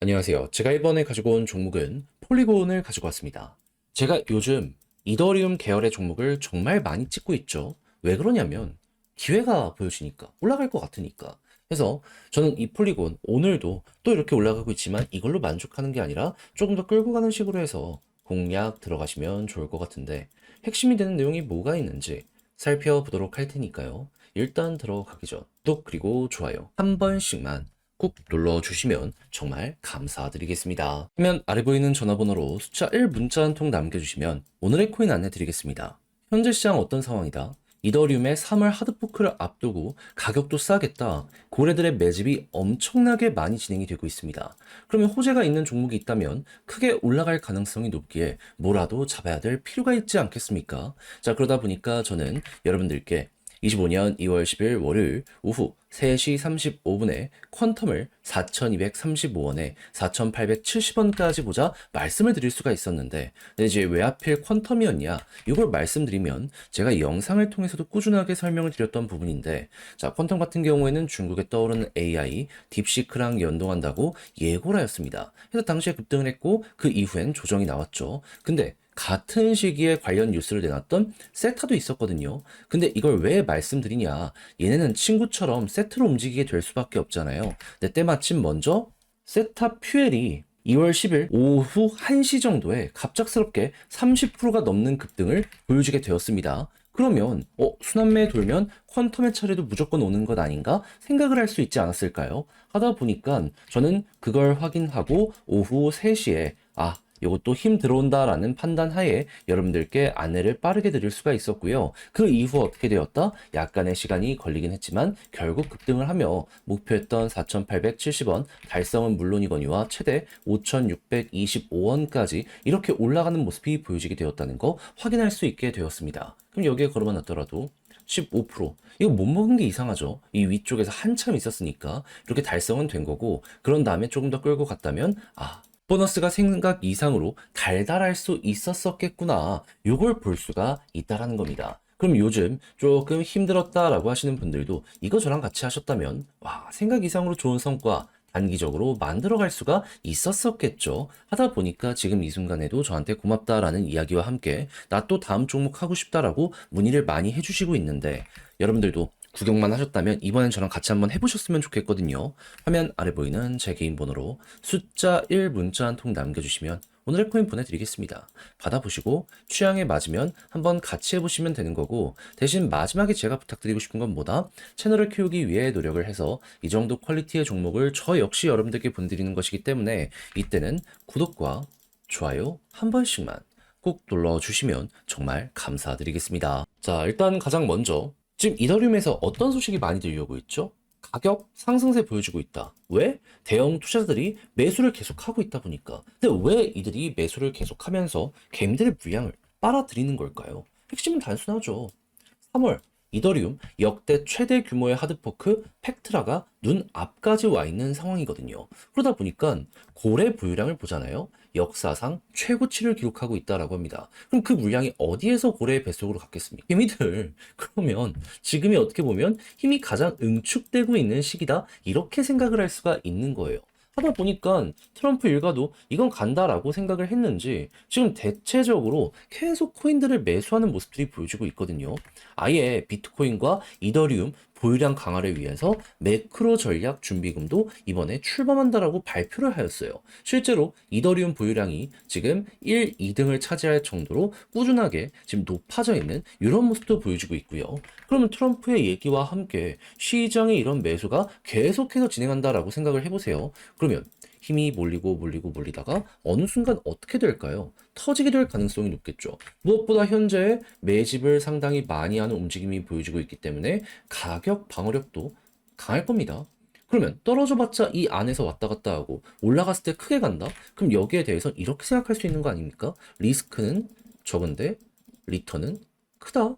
안녕하세요. 제가 이번에 가지고 온 종목은 폴리곤을 가지고 왔습니다. 제가 요즘 이더리움 계열의 종목을 정말 많이 찍고 있죠. 왜 그러냐면 기회가 보여지니까 올라갈 것 같으니까. 그래서 저는 이 폴리곤 오늘도 또 이렇게 올라가고 있지만 이걸로 만족하는 게 아니라 조금 더 끌고 가는 식으로 해서 공략 들어가시면 좋을 것 같은데 핵심이 되는 내용이 뭐가 있는지 살펴보도록 할 테니까요. 일단 들어가기 전 구독 그리고 좋아요 한 번씩만 꾹 눌러주시면 정말 감사드리겠습니다. 화면 아래 보이는 전화번호로 숫자 1 문자 한 통 남겨주시면 오늘의 코인 안내 드리겠습니다. 현재 시장 어떤 상황이다? 이더리움의 3월 하드포크를 앞두고 가격도 싸겠다. 고래들의 매집이 엄청나게 많이 진행이 되고 있습니다. 그러면 호재가 있는 종목이 있다면 크게 올라갈 가능성이 높기에 뭐라도 잡아야 될 필요가 있지 않겠습니까? 자, 그러다 보니까 저는 여러분들께 25년 2월 10일 월요일 오후 3시 35분에 퀀텀을 4,235원에 4,870원까지 보자 말씀을 드릴 수가 있었는데, 근데 이제 왜 하필 퀀텀이었냐? 이걸 말씀드리면 제가 영상을 통해서도 꾸준하게 설명을 드렸던 부분인데, 자, 퀀텀 같은 경우에는 중국에 떠오르는 AI, 딥시크랑 연동한다고 예고를 하였습니다. 그래서 당시에 급등을 했고, 그 이후엔 조정이 나왔죠. 근데 같은 시기에 관련 뉴스를 내놨던 세타도 있었거든요. 근데 이걸 왜 말씀드리냐? 얘네는 친구처럼 세트로 움직이게 될 수밖에 없잖아요. 근데 때마침 먼저 세타 퓨엘이 2월 10일 오후 1시 정도에 갑작스럽게 30%가 넘는 급등을 보여주게 되었습니다. 그러면 순환매 돌면 퀀텀의 차례도 무조건 오는 것 아닌가 생각을 할 수 있지 않았을까요? 하다 보니까 저는 그걸 확인하고 오후 3시에 이것도 힘 들어온다라는 판단 하에 여러분들께 안내를 빠르게 드릴 수가 있었고요. 그 이후 어떻게 되었다? 약간의 시간이 걸리긴 했지만 결국 급등을 하며 목표했던 4,870원 달성은 물론이거니와 최대 5,625원까지 이렇게 올라가는 모습이 보여지게 되었다는 거 확인할 수 있게 되었습니다. 그럼 여기에 걸어만 놨더라도 15% 이거 못 먹은 게 이상하죠. 이 위쪽에서 한참 있었으니까 이렇게 달성은 된 거고, 그런 다음에 조금 더 끌고 갔다면 보너스가 생각 이상으로 달달할 수 있었었겠구나. 요걸 볼 수가 있다라는 겁니다. 그럼 요즘 조금 힘들었다라고 하시는 분들도 이거 저랑 같이 하셨다면 생각 이상으로 좋은 성과 단기적으로 만들어갈 수가 있었었겠죠. 하다 보니까 지금 이 순간에도 저한테 고맙다라는 이야기와 함께 나 또 다음 종목 하고 싶다라고 문의를 많이 해주시고 있는데, 여러분들도 구경만 하셨다면 이번엔 저랑 같이 한번 해보셨으면 좋겠거든요. 화면 아래 보이는 제 개인 번호로 숫자 1 문자 한 통 남겨주시면 오늘의 코인 보내드리겠습니다. 받아보시고 취향에 맞으면 한번 같이 해보시면 되는 거고, 대신 마지막에 제가 부탁드리고 싶은 건 뭐다? 채널을 키우기 위해 노력을 해서 이 정도 퀄리티의 종목을 저 역시 여러분들께 보내드리는 것이기 때문에 이때는 구독과 좋아요 한 번씩만 꼭 눌러주시면 정말 감사드리겠습니다. 자, 일단 가장 먼저 지금 이더리움에서 어떤 소식이 많이 들려오고 있죠? 가격 상승세 보여주고 있다. 왜? 대형 투자자들이 매수를 계속하고 있다 보니까. 근데 왜 이들이 매수를 계속하면서 개미들의 물량을 빨아들이는 걸까요? 핵심은 단순하죠. 3월 이더리움 역대 최대 규모의 하드포크 팩트라가 눈 앞까지 와 있는 상황이거든요. 그러다 보니까 고래 보유량을 보잖아요. 역사상 최고치를 기록하고 있다라고 합니다. 그럼 그 물량이 어디에서 고래의 뱃속으로 갔겠습니까? 힘이들. 그러면 지금이 어떻게 보면 힘이 가장 응축되고 있는 시기다, 이렇게 생각을 할 수가 있는 거예요. 하다 보니까 트럼프 일가도 이건 간다라고 생각을 했는지 지금 대체적으로 계속 코인들을 매수하는 모습들이 보여지고 있거든요. 아예 비트코인과 이더리움 보유량 강화를 위해서 매크로 전략 준비금도 이번에 출범한다라고 발표를 하였어요. 실제로 이더리움 보유량이 지금 1, 2등을 차지할 정도로 꾸준하게 지금 높아져 있는 이런 모습도 보여지고 있고요. 그러면 트럼프의 얘기와 함께 시장의 이런 매수가 계속해서 진행한다라고 생각을 해보세요. 그러면 힘이 몰리다가 어느 순간 어떻게 될까요? 터지게 될 가능성이 높겠죠. 무엇보다 현재 매집을 상당히 많이 하는 움직임이 보여지고 있기 때문에 가격 방어력도 강할 겁니다. 그러면 떨어져봤자 이 안에서 왔다 갔다 하고 올라갔을 때 크게 간다? 그럼 여기에 대해서 이렇게 생각할 수 있는 거 아닙니까? 리스크는 적은데 리턴은 크다.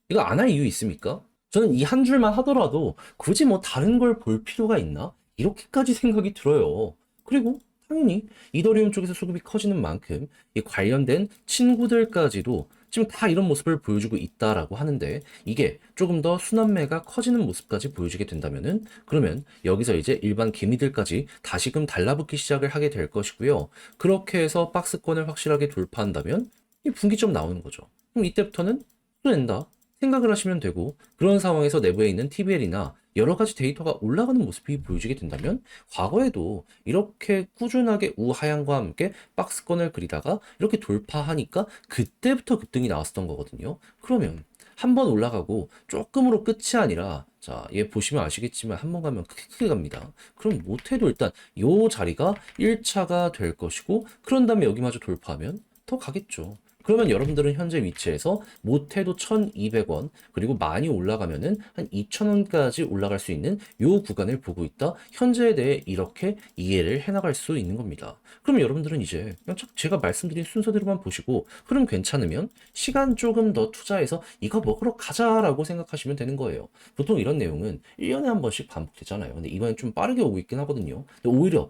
이거 안 할 이유 있습니까? 저는 이 한 줄만 하더라도 굳이 뭐 다른 걸 볼 필요가 있나? 이렇게까지 생각이 들어요. 그리고 당연히 이더리움 쪽에서 수급이 커지는 만큼 이 관련된 친구들까지도 지금 다 이런 모습을 보여주고 있다라고 하는데 이게 조금 더 순환매가 커지는 모습까지 보여지게 된다면은 그러면 여기서 이제 일반 개미들까지 다시금 달라붙기 시작을 하게 될 것이고요. 그렇게 해서 박스권을 확실하게 돌파한다면 이 분기점 나오는 거죠. 그럼 이때부터는 뚫어낸다 생각을 하시면 되고 그런 상황에서 내부에 있는 TBL이나 여러 가지 데이터가 올라가는 모습이 보여지게 된다면 과거에도 이렇게 꾸준하게 우하향과 함께 박스권을 그리다가 이렇게 돌파하니까 그때부터 급등이 나왔었던 거거든요. 그러면 한 번 올라가고 조금으로 끝이 아니라 자, 얘 보시면 아시겠지만 한 번 가면 크게 갑니다. 그럼 못해도 일단 요 자리가 1차가 될 것이고 그런 다음에 여기마저 돌파하면 더 가겠죠. 그러면 여러분들은 현재 위치에서 못해도 1,200원 그리고 많이 올라가면은 한 2,000원까지 올라갈 수 있는 요 구간을 보고 있다. 현재에 대해 이렇게 이해를 해나갈 수 있는 겁니다. 그럼 여러분들은 이제 그냥 제가 말씀드린 순서대로만 보시고 흐름 괜찮으면 시간 조금 더 투자해서 이거 먹으러 가자라고 생각하시면 되는 거예요. 보통 이런 내용은 1년에 한 번씩 반복되잖아요. 근데 이번엔 좀 빠르게 오고 있긴 하거든요. 근데 오히려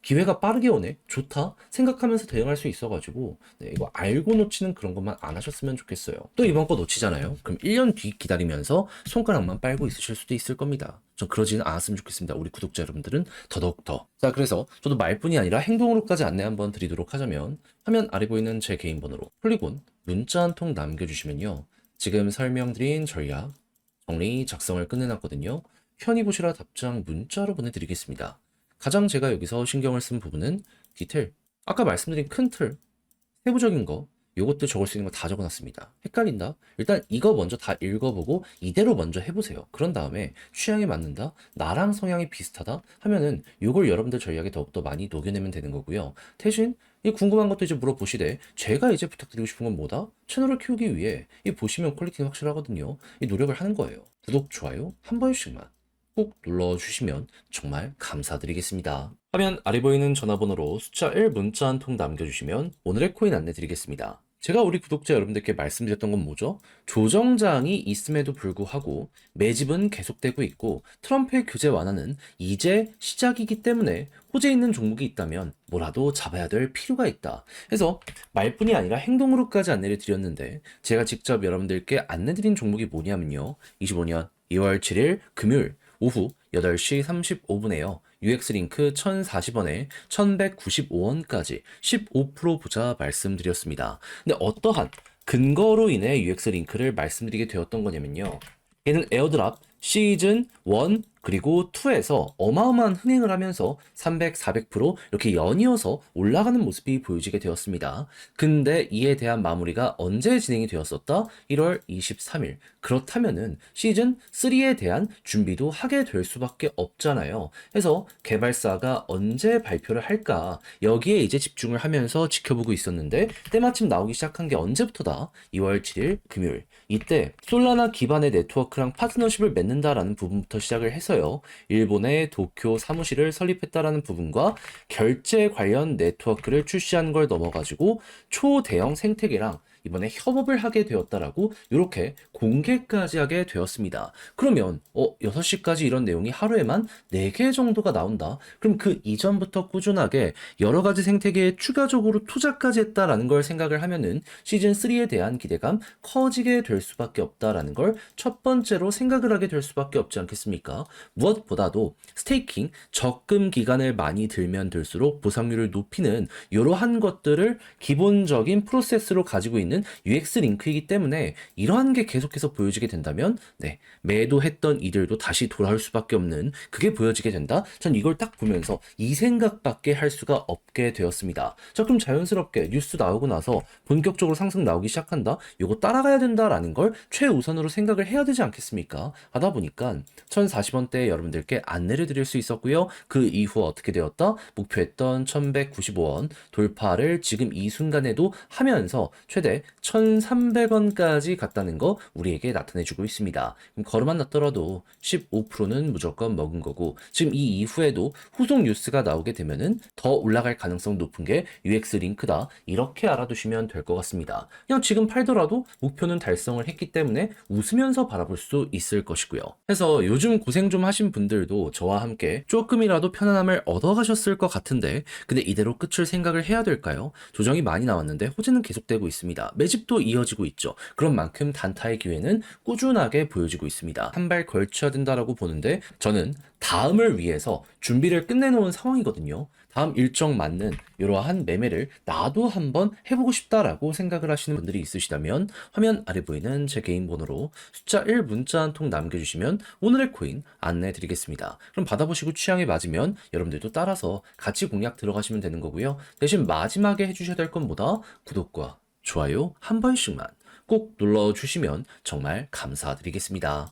기회가 빠르게 오네? 좋다? 생각하면서 대응할 수 있어가지고 네, 이거 알고 놓치는 그런 것만 안 하셨으면 좋겠어요. 또 이번 거 놓치잖아요. 그럼 1년 뒤 기다리면서 손가락만 빨고 있으실 수도 있을 겁니다. 전 그러지는 않았으면 좋겠습니다. 우리 구독자 여러분들은 더더욱. 자, 그래서 저도 말뿐이 아니라 행동으로까지 안내 한번 드리도록 하자면 화면 아래 보이는 제 개인 번호로 폴리곤 문자 한 통 남겨주시면요. 지금 설명드린 전략 정리 작성을 끝내놨거든요. 편히 보시라 답장 문자로 보내드리겠습니다. 가장 제가 여기서 신경을 쓴 부분은 디테일. 아까 말씀드린 큰 틀, 세부적인 거, 요것도 적을 수 있는 거 다 적어놨습니다. 헷갈린다? 일단 이거 먼저 다 읽어보고 이대로 먼저 해보세요. 그런 다음에 취향에 맞는다? 나랑 성향이 비슷하다? 하면은 요걸 여러분들 전략에 더욱더 많이 녹여내면 되는 거고요. 대신 이 궁금한 것도 이제 물어보시되 제가 이제 부탁드리고 싶은 건 뭐다? 채널을 키우기 위해 이 보시면 퀄리티는 확실하거든요. 이 노력을 하는 거예요. 구독, 좋아요 한 번씩만 꼭 눌러주시면 정말 감사드리겠습니다. 화면 아래 보이는 전화번호로 숫자 1 문자 한 통 남겨주시면 오늘의 코인 안내 드리겠습니다. 제가 우리 구독자 여러분들께 말씀드렸던 건 뭐죠? 조정장이 있음에도 불구하고 매집은 계속되고 있고 트럼프의 규제 완화는 이제 시작이기 때문에 호재 있는 종목이 있다면 뭐라도 잡아야 될 필요가 있다. 그래서 말뿐이 아니라 행동으로까지 안내를 드렸는데 제가 직접 여러분들께 안내드린 종목이 뭐냐면요. 25년 2월 7일 금요일 오후 8시 35분에요. UX링크 1,040원에 1,195원까지 15% 보자 말씀드렸습니다. 근데 어떠한 근거로 인해 UX링크를 말씀드리게 되었던 거냐면요. 얘는 에어드랍 시즌 1 그리고 2에서 어마어마한 흥행을 하면서 300, 400% 이렇게 연이어서 올라가는 모습이 보여지게 되었습니다. 근데 이에 대한 마무리가 언제 진행이 되었었다? 1월 23일. 그렇다면은 시즌 3에 대한 준비도 하게 될 수밖에 없잖아요. 그래서 개발사가 언제 발표를 할까? 여기에 이제 집중을 하면서 지켜보고 있었는데 때마침 나오기 시작한 게 언제부터다? 2월 7일 금요일. 이때 솔라나 기반의 네트워크랑 파트너십을 맺는다라는 부분부터 시작을 해서요. 일본의 도쿄 사무실을 설립했다라는 부분과 결제 관련 네트워크를 출시한 걸 넘어가지고 초대형 생태계랑 이번에 협업을 하게 되었다라고 이렇게 공개까지 하게 되었습니다. 그러면 6시까지 이런 내용이 하루에만 4개 정도가 나온다. 그럼 그 이전부터 꾸준하게 여러 가지 생태계에 추가적으로 투자까지 했다라는 걸 생각을 하면은 시즌 3에 대한 기대감 커지게 될 수밖에 없다라는 걸 첫 번째로 생각을 하게 될 수밖에 없지 않겠습니까? 무엇보다도 스테이킹 적금 기간을 많이 들면 들수록 보상률을 높이는 이러한 것들을 기본적인 프로세스로 가지고 있는 UX 링크이기 때문에 이러한 게 계속해서 보여지게 된다면 매도했던 이들도 다시 돌아올 수밖에 없는 그게 보여지게 된다. 전 이걸 딱 보면서 이 생각밖에 할 수가 없게 되었습니다. 자, 그럼 자연스럽게 뉴스 나오고 나서 본격적으로 상승 나오기 시작한다. 이거 따라가야 된다라는 걸 최우선으로 생각을 해야 되지 않겠습니까? 하다 보니까 1,040원대에 여러분들께 안내를 드릴 수 있었고요. 그 이후 어떻게 되었다? 목표했던 1,195원 돌파를 지금 이 순간에도 하면서 최대 1,300원까지 갔다는 거 우리에게 나타내주고 있습니다. 그럼 걸음만 났더라도 15%는 무조건 먹은 거고 지금 이 이후에도 후속 뉴스가 나오게 되면은 더 올라갈 가능성 높은 게 UX 링크다. 이렇게 알아두시면 될 것 같습니다. 그냥 지금 팔더라도 목표는 달성을 했기 때문에 웃으면서 바라볼 수 있을 것이고요. 그래서 요즘 고생 좀 하신 분들도 저와 함께 조금이라도 편안함을 얻어가셨을 것 같은데 근데 이대로 끝을 생각을 해야 될까요? 조정이 많이 나왔는데 호재는 계속되고 있습니다. 매집도 이어지고 있죠. 그런 만큼 단타의 기회는 꾸준하게 보여지고 있습니다. 한 발 걸쳐야 된다라고 보는데 저는 다음을 위해서 준비를 끝내놓은 상황이거든요. 다음 일정 맞는 이러한 매매를 나도 한번 해보고 싶다라고 생각을 하시는 분들이 있으시다면 화면 아래 보이는 제 개인 번호로 숫자 1 문자 한 통 남겨주시면 오늘의 코인 안내해 드리겠습니다. 그럼 받아보시고 취향에 맞으면 여러분들도 따라서 같이 공략 들어가시면 되는 거고요. 대신 마지막에 해주셔야 될 건 뭐다? 구독과 좋아요 한 번씩만 꼭 눌러주시면 정말 감사드리겠습니다.